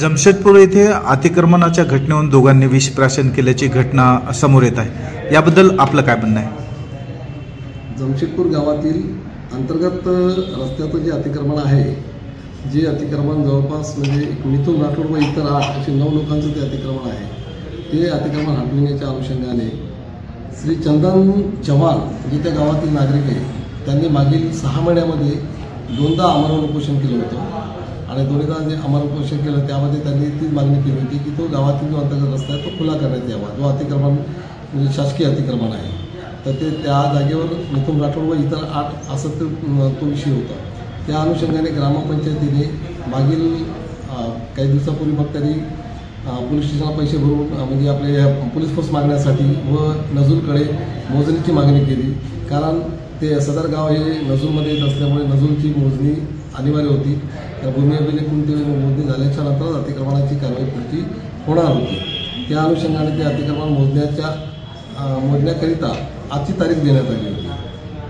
जमशेदपूर येथे अतिक्रमणाच्या घटनेवरून दोघांनी विषप्राशन केल्याची घटना समोर येत आहे, याबद्दल आपलं काय म्हणणं आहे? जमशेदपूर गावातील अंतर्गत रस्त्याचं जे अतिक्रमण आहे, जे अतिक्रमण जवळपास म्हणजे मिथुन राठोड व इतर 8 असे 9 लोकांचं ते अतिक्रमण आहे, ते अतिक्रमण हटविण्याच्या अनुषंगाने श्री चंदन चव्हाण जे त्या गावातील नागरिक आहे, त्यांनी मागील 6 महिन्यामध्ये 2दा आमरण उपोषण केलं होतं आणि 2दा जे आमरण उपोषण केलं त्यामध्ये त्यांनी तीच मागणी केली होती की तो गावातील जो अंतर्गत रस्ता आहे तो खुला करण्यात यावा, जो अतिक्रमण म्हणजे शासकीय अतिक्रमण आहे. तर ते त्या जागेवर मिथुन राठोड व इतर 8 असं तो विषय होता. त्या अनुषंगाने ग्रामपंचायतीने मागील काही दिवसापूर्वी मग त्यांनी पोलीस स्टेशनला पैसे भरून म्हणजे आपले पोलीस फोर्स मागण्यासाठी व नजूलकडे मोजणीची मागणी केली. कारण ते सदर गाव हे नजूलमध्ये येत असल्यामुळे नजूलची मोजणी अनिवार्य होती. तर भूमी अभिलेखून ते मोजणी झाल्याच्या नंतर अतिक्रमणाची कारवाई पुढची होणार होती. त्या अनुषंगाने ते अतिक्रमण मोजण्याकरिता आजची तारीख देण्यात आली होती.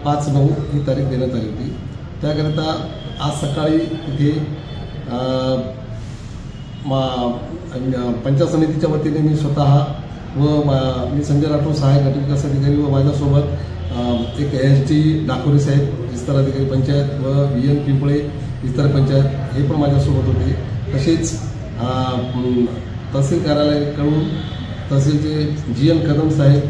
5/9 ही तारीख देण्यात आली होती. त्याकरिता आज सकाळी इथे पंचायत समितीच्या वतीने मी स्वतः व मी संजय राठोड सहाय्यक गट विकास अधिकारी व माझ्यासोबत एक SG डाकोरे साहेब विस्तार अधिकारी पंचायत व VN पिंपळे विस्तार पंचायत हे पण माझ्यासोबत होते. तसेच तहसील कार्यालयाकडून तहसीलचे GN कदम साहेब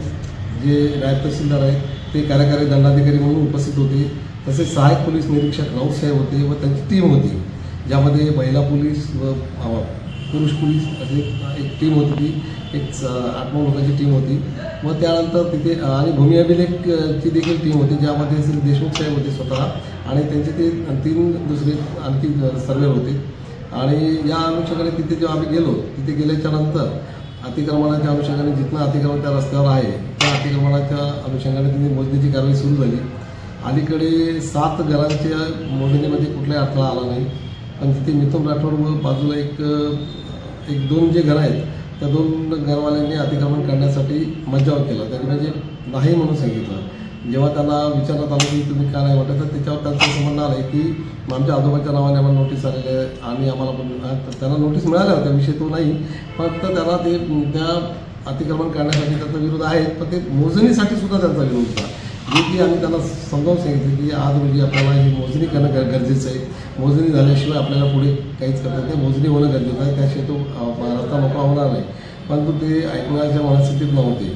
जे नायब तहसीलदार आहेत ते कार्यकारी दंडाधिकारी म्हणून उपस्थित होते. तसेच सहाय्यक पोलीस निरीक्षक राऊत साहेब होते व त्यांची टीम होती, ज्यामध्ये महिला पोलीस व पुरुष पोलीस अशी एक टीम होती. ती एक 8-9 लोकांची टीम होती. व त्यानंतर तिथे आणि भूमी अभिलेखची देखील टीम होती, ज्यामध्ये श्री देशमुख साहेब होते स्वतः आणि त्यांचे ते 3 दुसरे आणखी सर्वेअर होते. आणि या अनुषंगाने तिथे जेव्हा आम्ही गेलो, तिथे गेल्याच्या नंतर अतिक्रमणाच्या अनुषंगाने जिथनं अतिक्रमण त्या रस्त्यावर आहे त्या अतिक्रमणाच्या अनुषंगाने तिथे मोजणीची कारवाई सुरू झाली. अलीकडे 7 घरांच्या मोजणीमध्ये कुठलाही अडथळा आला नाही. पण तिथे मिथुन राठोड व बाजूला एक 2 जे घर आहेत त्या 2 घरवाल्यांनी अतिक्रमण करण्यासाठी मज्जाव केला. त्यांनी म्हणजे नाही म्हणून सांगितलं. जेव्हा त्यांना विचारण्यात आलं की तुम्ही का नाही म्हटलं, तर त्याच्यावर त्यांचं असं म्हणणं आलं की आमच्या आजोबाच्या नावाने आम्हाला नोटीस आलेली आहे आणि आम्हाला पण त्यांना नोटीस मिळाल्या होत्या, विषय तो नाही. फक्त त्यांना ते त्या अतिक्रमण करण्यासाठी त्याचा विरोध आहे, पण ते मोजणीसाठी सुद्धा त्यांचा विरोध होता. जे की आम्ही त्यांना समजावून सांगितलं की आज रोजी आपल्याला ही मोजणी करणं गरजेचं आहे. मोजणी झाल्याशिवाय आपल्याला पुढे काहीच करता येत नाही. मोजणी होणं गरजेचं आहे, त्याशिवाय तो रस्ता मोकळा होणार नाही. परंतु ते ऐकण्याच्या मनस्थितीत नव्हते.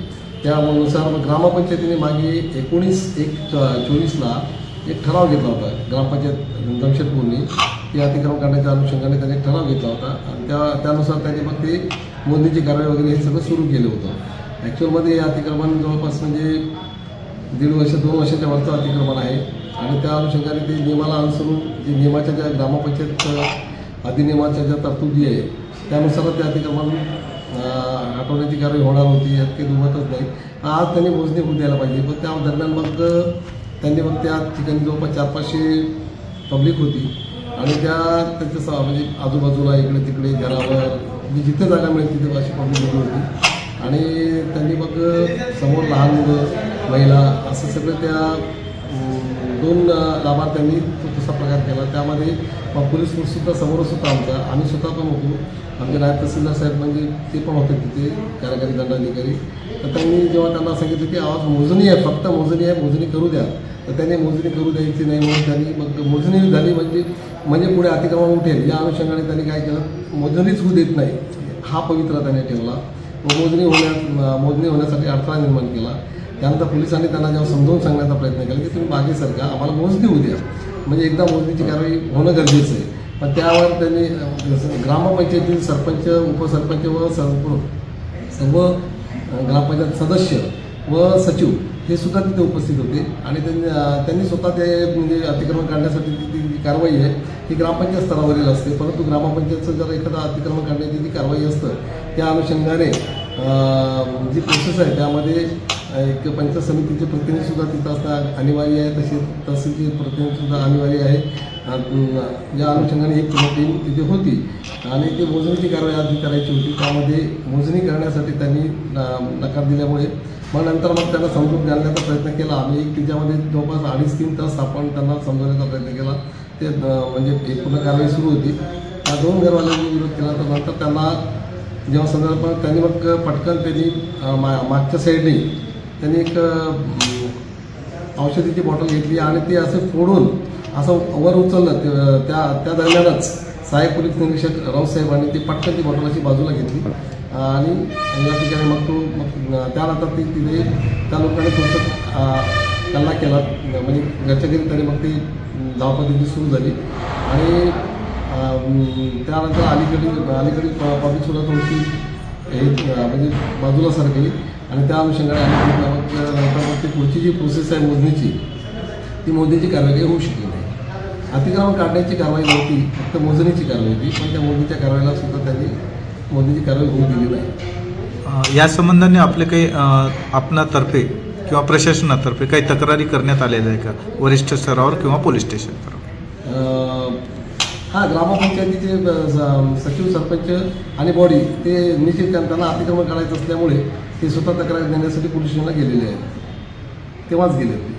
त्यानुसार ग्रामपंचायतीने मागे 19/1/24ला एक ठराव घेतला होता. ग्रामपंचायत जमशेदपूरने ते अतिक्रमण करण्याच्या अनुषंगाने त्यांनी एक ठराव घेतला होता आणि त्यानुसार त्यांनी मग ते मोजणीची कारवाई वगैरे हे सगळं सुरू केलं होतं. ॲक्च्युअलमध्ये हे अतिक्रमण जवळपास म्हणजे 1.5 वर्ष 2 वर्षाच्या वरचं अतिक्रमण आहे आणि त्या अनुषंगाने ते नियमाला अनुसरून जे नियमाच्या ज्या ग्रामपंचायत अधिनियमाच्या ज्या तरतुदी आहे त्यानुसार ते अतिक्रमण हटवण्याची कारवाई होणार होती, यात काही दुमतच नाही. आज त्यांनी मोजणी होऊ द्यायला पाहिजे. पण त्या दरम्यान मग त्यांनी मग त्या ठिकाणी जवळपास 400-500 पब्लिक होती आणि त्याच्या म्हणजे आजूबाजूला इकडे तिकडे घरावर जिथे जागा मिळेल तिथे अशी पब्लिक होती. आणि त्यांनी मग समोर लहान मुलं महिला असं सगळं त्या 2 लाभार्थ्यांनी तसा प्रकार केला. त्यामध्ये पोलीस फोर्ससुद्धा समोरच होता आमचा, आम्ही स्वतः पण होतो. आमचे नायब तहसीलदार साहेब म्हणजे ते पण होते तिथे कार्यकारी दंडाधिकारी. तर त्यांनी जेव्हा त्यांना सांगितलं की आवाज मोजणी आहे, फक्त मोजणी आहे, मोजणी करू द्या, तर त्यांनी मोजणी करू द्यायची नाही म्हणून त्यांनी मग मोजणी झाली म्हणजे पुढे अतिक्रमण उठेल या अनुषंगाने त्यांनी काय केलं, मोजणीच होऊ देत नाही हा पवित्रा त्यांनी ठेवला व मोजणी होण्यासाठी अडथळा निर्माण केला. त्यानंतर पोलिसांनी त्यांना जेव्हा समजावून सांगण्याचा प्रयत्न केला की तुम्ही मागे सरका, आम्हाला मोजणी होऊ द्या, म्हणजे एकदा मोजणीची कारवाई होणं गरजेचं आहे. पण त्यावर त्यांनी ग्रामपंचायतीतील सरपंच, उपसरपंच व सर्व ग्रामपंचायत सदस्य व सचिव हे सुद्धा तिथे उपस्थित होते आणि त्यांनी स्वतः ते म्हणजे अतिक्रमण काढण्यासाठी ती कारवाई आहे ही ग्रामपंचायत स्तरावरील असते. परंतु ग्रामपंचायतचं जर एखादा अतिक्रमण काढण्याची जी कारवाई असतं त्या अनुषंगाने जी प्रोसेस आहे त्यामध्ये एक पंचायत समितीचे प्रतिनिधीसुद्धा तिथं असणं अनिवार्य आहे, तसेच तहसीलचे प्रतिनिधीसुद्धा अनिवार्य आहे. या अनुषंगाने एक टीम तिथे होती आणि ती मोजणीची कारवाई आधी करायची होती. त्यामध्ये मोजणी करण्यासाठी त्यांनी नकार दिल्यामुळे मग नंतर मग त्यांना समजून घालण्याचा प्रयत्न केला. आम्ही तिच्यामध्ये जवळपास 2.5-3 तास आपण त्यांना समजवण्याचा प्रयत्न केला. ते म्हणजे एक पूर्ण कारवाई सुरू होती त्या 2 घरवाल्यांनी विरोध केला. तर नंतर त्यांना जेव्हा संदर्भात त्यांनी मग पटकन त्यांनी मागच्या साईडने त्यांनी एक औषधीची बॉटल घेतली आणि ती असं फोडून असं वर उचललं. त्या दरम्यानच सहाय्यक पोलीस निरीक्षक राऊतसाहेबांनी ती पटकन ती बॉटल अशी बाजूला घेतली आणि या ठिकाणी मग त्यानंतर तिथे त्या लोकांनी थोडंसं कल्ला केला. म्हणजे घरच्या घरी तरी मग ती धावपद्धती सुरू झाली आणि त्यानंतर अलीकडील पब्लिकसुद्धा थोडीशी हे म्हणजे बाजूला सरकली आणि त्या अनुषंगाने नंतर मग ती पुढची जी प्रोसेस आहे मोजणीची, ती मोजणीची कारवाई होऊ शकली नाही. अतिक्रमण काढण्याची कारवाई नव्हती, फक्त मोजणीची कारवाई होती. पण त्या मोजणीच्या कारवाईला सुद्धा त्यांनी मोजणीची कारवाई होऊ दिली नाही. या संबंधाने आपले काही आपणातर्फे किंवा प्रशासनातर्फे काही तक्रारी करण्यात आलेल्या आहे का, वरिष्ठ स्तरावर किंवा पोलीस स्टेशन स्तरावर? हां, ग्रामपंचायतीचे सचिव, सरपंच आणि बॉडी ते निश्चित त्यांना अतिक्रमण करायचं असल्यामुळे ते स्वतः तक्रार देण्यासाठी पोलीस स्टेशनला गेलेले आहेत. तेव्हाच गेले होते.